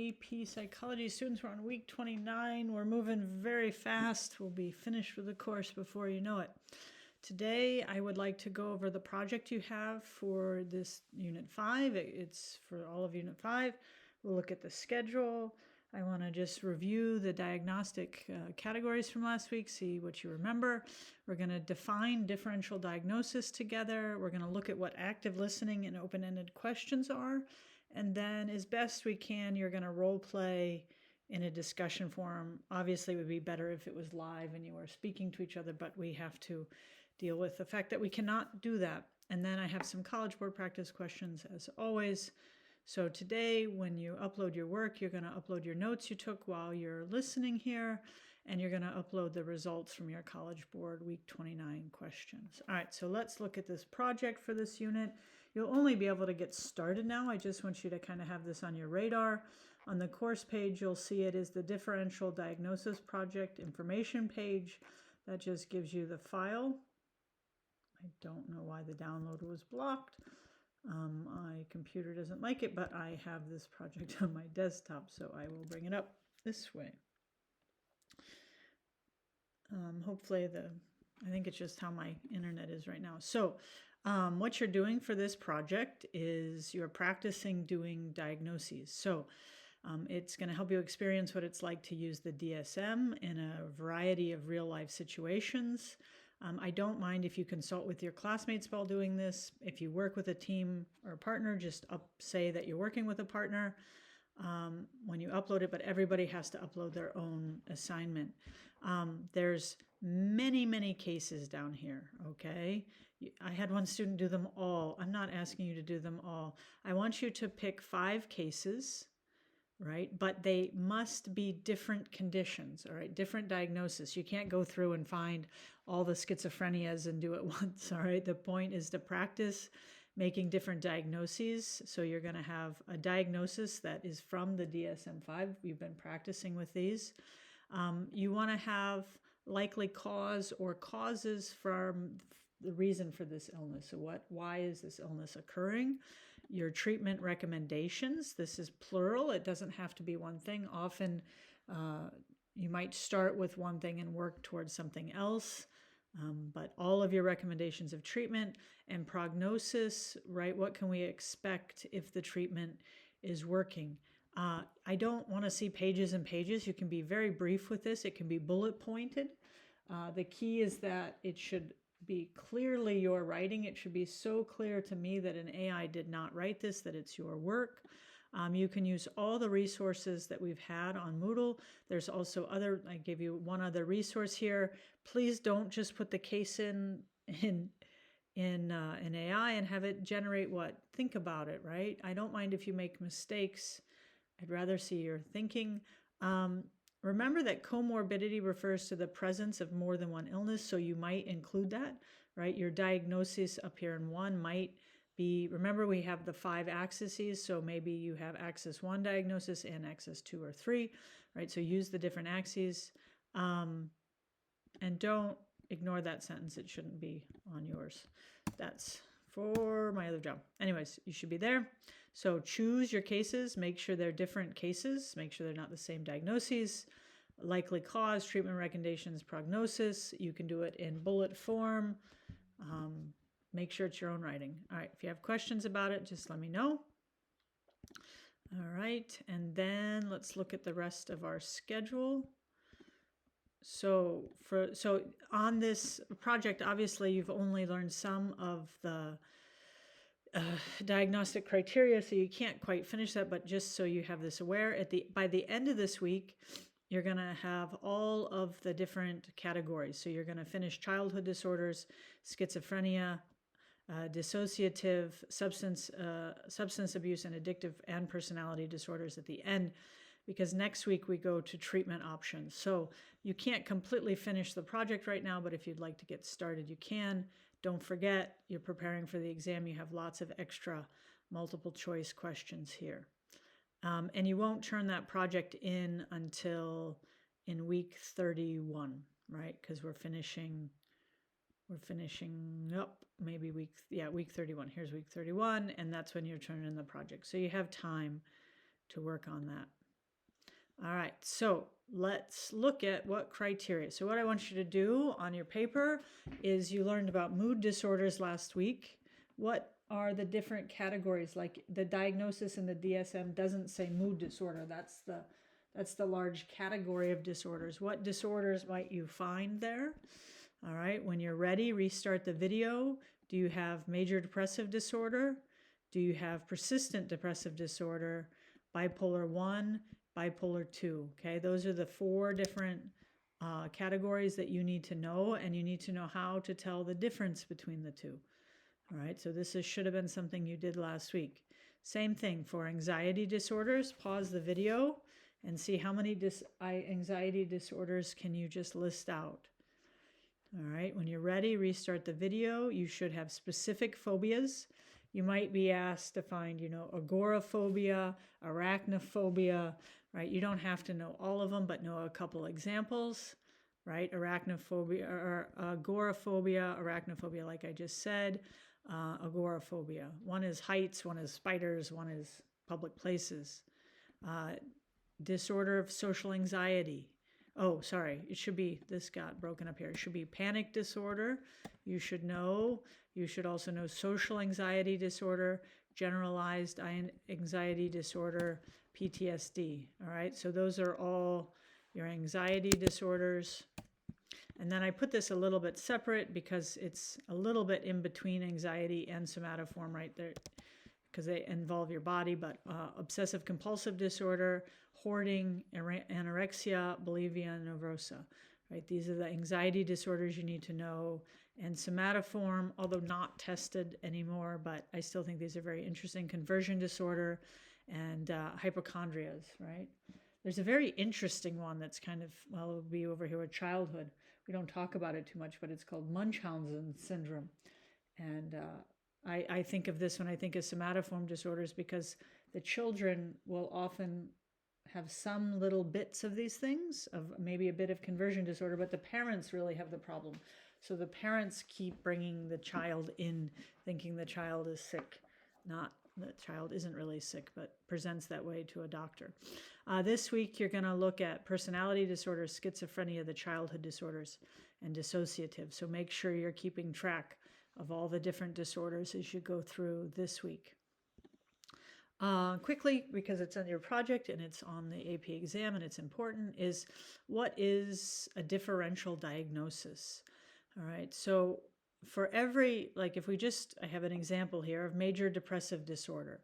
AP Psychology students. We're on week 29. We're moving very fast. We'll be finished with the course before you know it. Today, I would like to go over the project you have for this Unit 5. It's for all of Unit 5. We'll look at the schedule. I want to just review the diagnostic categories from last week, see what you remember. We're going to define differential diagnosis together. We're going to look at what active listening and open-ended questions are. And then as best we can, you're going to role play in a discussion forum. Obviously, it would be better if it was live and you were speaking to each other, but we have to deal with the fact that we cannot do that. And then I have some College Board practice questions as always. So today, when you upload your work, you're going to upload your notes you took while you're listening here, and you're going to upload the results from your College Board week 29 questions. All right, so let's look at this project for this unit. You'll only be able to get started now. I just want you to kind of have this on your radar. On the course page, you'll see it is the Differential Diagnosis Project information page. That just gives you the file. I don't know why the download was blocked. My computer doesn't like it, but I have this project on my desktop, so I will bring it up this way. Hopefully I think it's just how my internet is right now. So what you're doing for this project is you're practicing doing diagnoses. So it's going to help you experience what it's like to use the DSM in a variety of real life situations. I don't mind if you consult with your classmates while doing this. If you work with a team or a partner, just say that you're working with a partner when you upload it, but everybody has to upload their own assignment. There's many cases down here, okay? I had one student do them all. I'm not asking you to do them all. I want you to pick 5 cases, right? But they must be different conditions, all right? Different diagnosis. You can't go through and find all the schizophrenias and do it once, all right? The point is to practice making different diagnoses. So you're going to have a diagnosis that is from the DSM-5. We've been practicing with these. You want to have likely cause or causes from the reason for this illness. So why is this illness occurring? Your treatment recommendations. This is plural. It doesn't have to be one thing. Often you might start with one thing and work towards something else. But all of your recommendations of treatment and prognosis, right? What can we expect if the treatment is working? I don't want to see pages and pages. You can be very brief with this. It can be bullet pointed. The key is that it should be clearly your writing. It should be so clear to me that an AI did not write this, that it's your work. You can use all the resources that we've had on Moodle. There's also I gave you one other resource here. Please don't just put the case in AI and have it generate what? Think about it, right? I don't mind if you make mistakes. I'd rather see your thinking. Remember that comorbidity refers to the presence of more than one illness, so you might include that, right? Your diagnosis up here in 1 might be, remember we have the 5 axes, so maybe you have axis 1 diagnosis and axis 2 or 3, right? So use the different axes, and don't ignore that sentence. It shouldn't be on yours. That's for my other job. Anyways, you should be there. So choose your cases, make sure they're different cases, make sure they're not the same diagnoses, likely cause, treatment recommendations, prognosis. You can do it in bullet form. Make sure it's your own writing. All right, if you have questions about it, just let me know. All right, and then let's look at the rest of our schedule. So on this project, obviously you've only learned some of the diagnostic criteria, so you can't quite finish that, but just so you have this aware, by the end of this week, you're going to have all of the different categories. So you're going to finish childhood disorders, schizophrenia, dissociative, substance abuse and addictive, and personality disorders at the end, because next week we go to treatment options. So you can't completely finish the project right now, but if you'd like to get started, you can. Don't forget, you're preparing for the exam. You have lots of extra multiple choice questions here. And you won't turn that project in until in week 31, right? Because we're finishing up maybe week 31. Here's week 31, and that's when you're turning in the project. So you have time to work on that. All right, so let's look at what criteria. So what I want you to do on your paper is you learned about mood disorders last week. What are the different categories? Like the diagnosis in the DSM doesn't say mood disorder. That's the large category of disorders. What disorders might you find there? All right, when you're ready, restart the video. Do you have major depressive disorder? Do you have persistent depressive disorder, bipolar 1, bipolar 2? Okay, those are the 4 different categories that you need to know, and you need to know how to tell the difference between the two. All right, so this should have been something you did last week. Same thing for anxiety disorders. Pause the video and see how many anxiety disorders can you just list out. All right, when you're ready, restart the video. You should have specific phobias. You might be asked to find, agoraphobia, arachnophobia, right? You don't have to know all of them, but know a couple examples, right? Arachnophobia or agoraphobia, arachnophobia, like I just said, agoraphobia. One is heights, one is spiders, one is public places. Disorder of social anxiety. Oh, sorry, it should be, this got broken up here. It should be panic disorder. You should also know social anxiety disorder, generalized anxiety disorder, PTSD. All right, so those are all your anxiety disorders. And then I put this a little bit separate because it's a little bit in between anxiety and somatoform right there, because they involve your body, but obsessive compulsive disorder, hoarding, anorexia, bulimia nervosa, right? These are the anxiety disorders you need to know. And somatoform, although not tested anymore, but I still think these are very interesting, conversion disorder and hypochondrias, right? There's a very interesting one that's kind of, well, it would be over here with childhood. We don't talk about it too much, but it's called Munchausen syndrome. And I think of this when I think of somatoform disorders because the children will often have some little bits of these things, of maybe a bit of conversion disorder, but the parents really have the problem. So the parents keep bringing the child in thinking the child is sick, not the child isn't really sick, but presents that way to a doctor. This week, you're going to look at personality disorders, schizophrenia, the childhood disorders, and dissociative. So make sure you're keeping track of all the different disorders as you go through this week. Quickly, because it's on your project and it's on the AP exam and it's important, is what is a differential diagnosis? All right, so for every, like if I have an example here of major depressive disorder,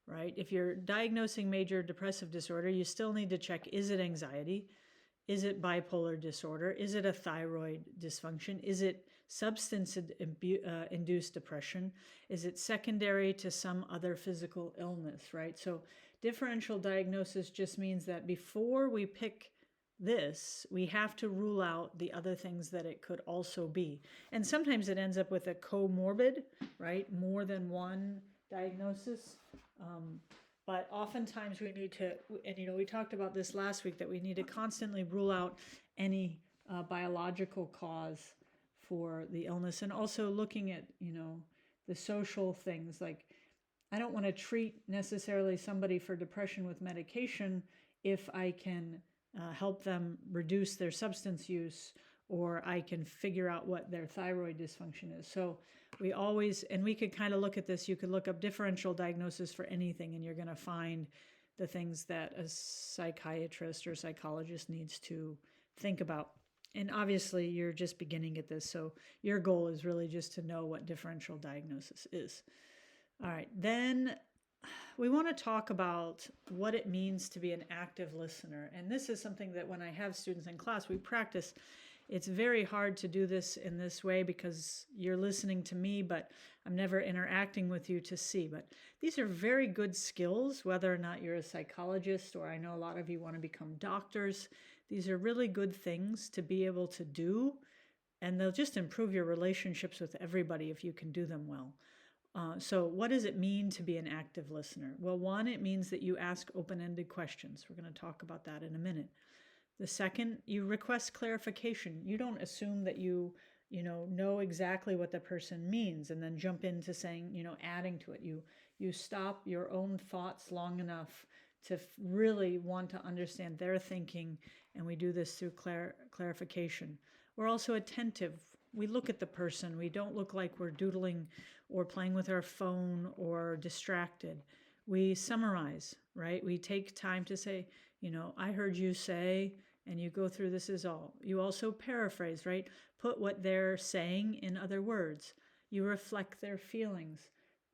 right? If you're diagnosing major depressive disorder, you still need to check, is it anxiety? Is it bipolar disorder? Is it a thyroid dysfunction? Is it substance-induced depression? Is it secondary to some other physical illness, right? So differential diagnosis just means that before we pick this, we have to rule out the other things that it could also be. And sometimes it ends up with a comorbid, right? More than one diagnosis. But oftentimes we need to, and we talked about this last week, that we need to constantly rule out any biological cause for the illness, and also looking at, the social things. Like, I don't want to treat necessarily somebody for depression with medication if I can help them reduce their substance use, or I can figure out what their thyroid dysfunction is. So we could kind of look at this. You could look up differential diagnosis for anything, and you're going to find the things that a psychiatrist or psychologist needs to think about. And obviously, you're just beginning at this, so your goal is really just to know what differential diagnosis is. All right, then we want to talk about what it means to be an active listener. And this is something that when I have students in class, we practice. It's very hard to do this in this way because you're listening to me, but I'm never interacting with you to see. But these are very good skills, whether or not you're a psychologist, or I know a lot of you want to become doctors. These are really good things to be able to do, and they'll just improve your relationships with everybody if you can do them well. So what does it mean to be an active listener? Well, one, it means that you ask open-ended questions. We're going to talk about that in a minute. The second, you request clarification. You don't assume that you know exactly what the person means and then jump into saying, adding to it. You stop your own thoughts long enough to really want to understand their thinking, and we do this through clarification. We're also attentive. We look at the person. We don't look like we're doodling or playing with our phone or distracted. We summarize, right? We take time to say, I heard you say, and you go through this is all. You also paraphrase, right? Put what they're saying in other words. You reflect their feelings.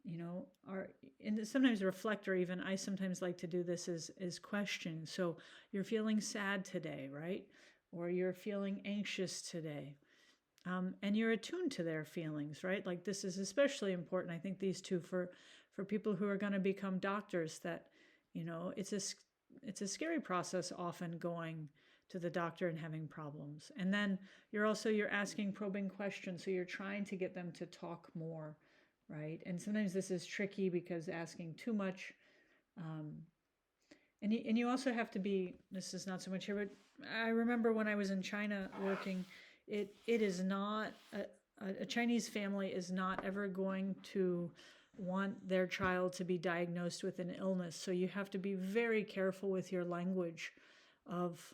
And sometimes reflect, or even I sometimes like to do this is question. So you're feeling sad today, right? Or you're feeling anxious today. And you're attuned to their feelings, right? Like this is especially important. I think these two for people who are going to become doctors, that, it's a scary process often going to the doctor and having problems. And then you're asking probing questions. So you're trying to get them to talk more, right? And sometimes this is tricky because asking too much, and you also have to be, this is not so much here, but I remember when I was in China working, it is not, a Chinese family is not ever going to want their child to be diagnosed with an illness. So you have to be very careful with your language of,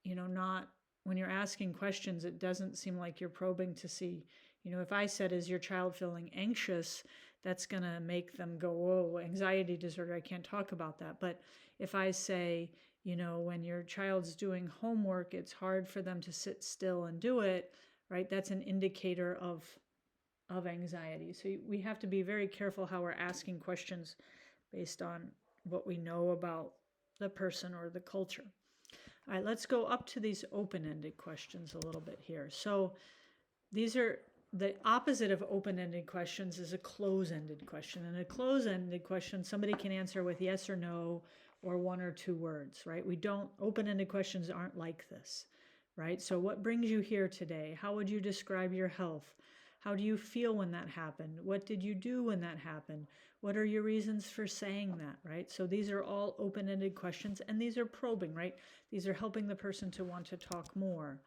not, when you're asking questions, it doesn't seem like you're probing to see, if I said, is your child feeling anxious? That's going to make them go, whoa, anxiety disorder, I can't talk about that. But if I say, when your child's doing homework, it's hard for them to sit still and do it, right? That's an indicator of anxiety. So we have to be very careful how we're asking questions based on what we know about the person or the culture. All right, let's go up to these open-ended questions a little bit here. So these are the opposite of open-ended questions is a close-ended question. And a close-ended question, somebody can answer with yes or no, or one or two words, right? Open-ended questions aren't like this, right? So what brings you here today? How would you describe your health? How do you feel when that happened? What did you do when that happened? What are your reasons for saying that, right? So these are all open-ended questions, and these are probing, right? These are helping the person to want to talk more.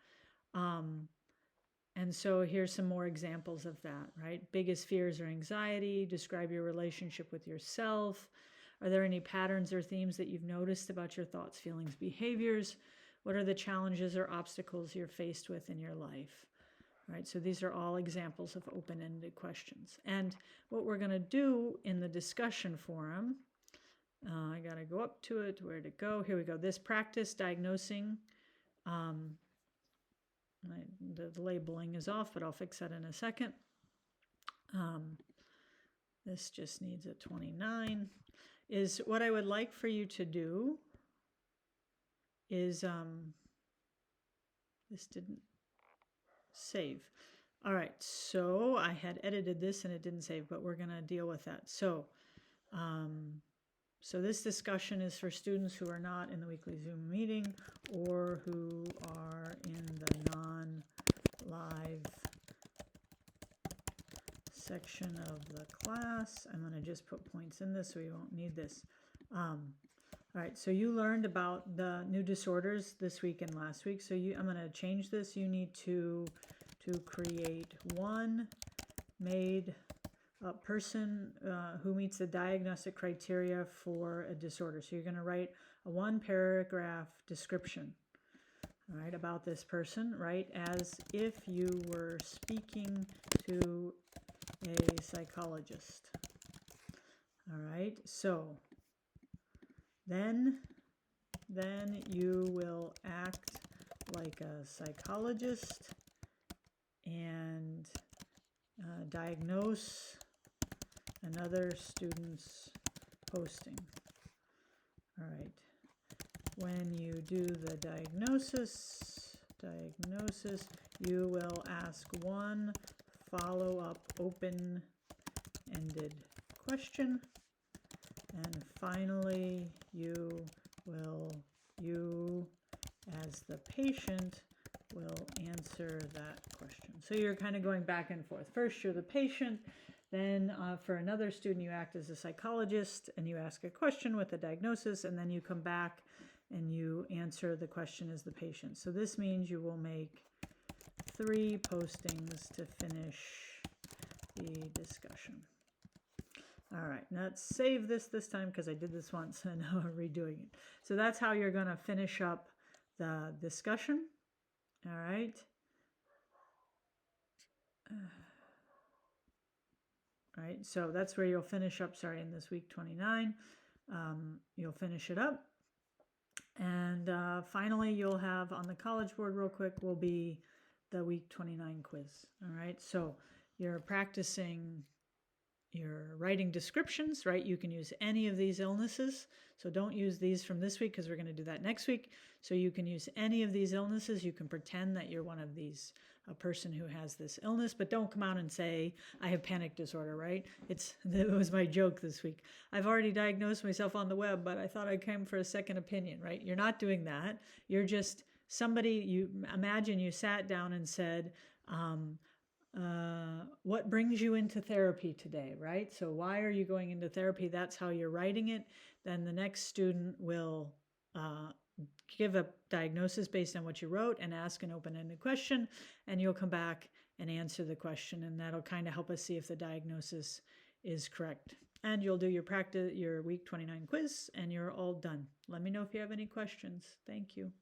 And so here's some more examples of that, right? Biggest fears or anxiety, describe your relationship with yourself. Are there any patterns or themes that you've noticed about your thoughts, feelings, behaviors? What are the challenges or obstacles you're faced with in your life? Right, so these are all examples of open-ended questions. And what we're going to do in the discussion forum, I got to go up to it. Where'd it go? Here we go. This practice diagnosing. The labeling is off, but I'll fix that in a second. This just needs a 29. Is what I would like for you to do is, this didn't save. All right, so I had edited this and it didn't save, but we're going to deal with that. So, so this discussion is for students who are not in the weekly Zoom meeting or who are in the non-live section of the class. I'm going to just put points in this so we won't need this. All right, so you learned about the new disorders this week and last week. So I'm going to change this. You need to create one made up person who meets the diagnostic criteria for a disorder. So you're going to write a 1-paragraph description, all right, about this person, right, as if you were speaking to a psychologist. All right, so then you will act like a psychologist and diagnose another student's posting. All right. When you do the diagnosis, you will ask one follow-up open-ended question. And finally, you as the patient will answer that question. So you're kind of going back and forth. First, you're the patient. Then for another student, you act as a psychologist and you ask a question with a diagnosis, and then you come back and you answer the question as the patient. So this means you will make 3 postings to finish the discussion. All right, let's save this time because I did this once and now I'm redoing it. So that's how you're going to finish up the discussion. All right. Right, so that's where you'll finish up, sorry, in this week 29. You'll finish it up. And finally, you'll have on the College Board real quick will be the week 29 quiz. All right, so you're practicing your writing descriptions, right? You can use any of these illnesses. So don't use these from this week because we're going to do that next week. So you can use any of these illnesses. You can pretend that you're one of these, a person who has this illness, but don't come out and say, I have panic disorder, right? It was my joke this week. I've already diagnosed myself on the web, but I thought I'd come for a second opinion, right? You're not doing that. You're just somebody, you imagine you sat down and said, what brings you into therapy today, right? So why are you going into therapy? That's how you're writing it. Then the next student will give a diagnosis based on what you wrote and ask an open-ended question, and you'll come back and answer the question, and that'll kind of help us see if the diagnosis is correct. And you'll do your week 29 quiz, and you're all done. Let me know if you have any questions. Thank you.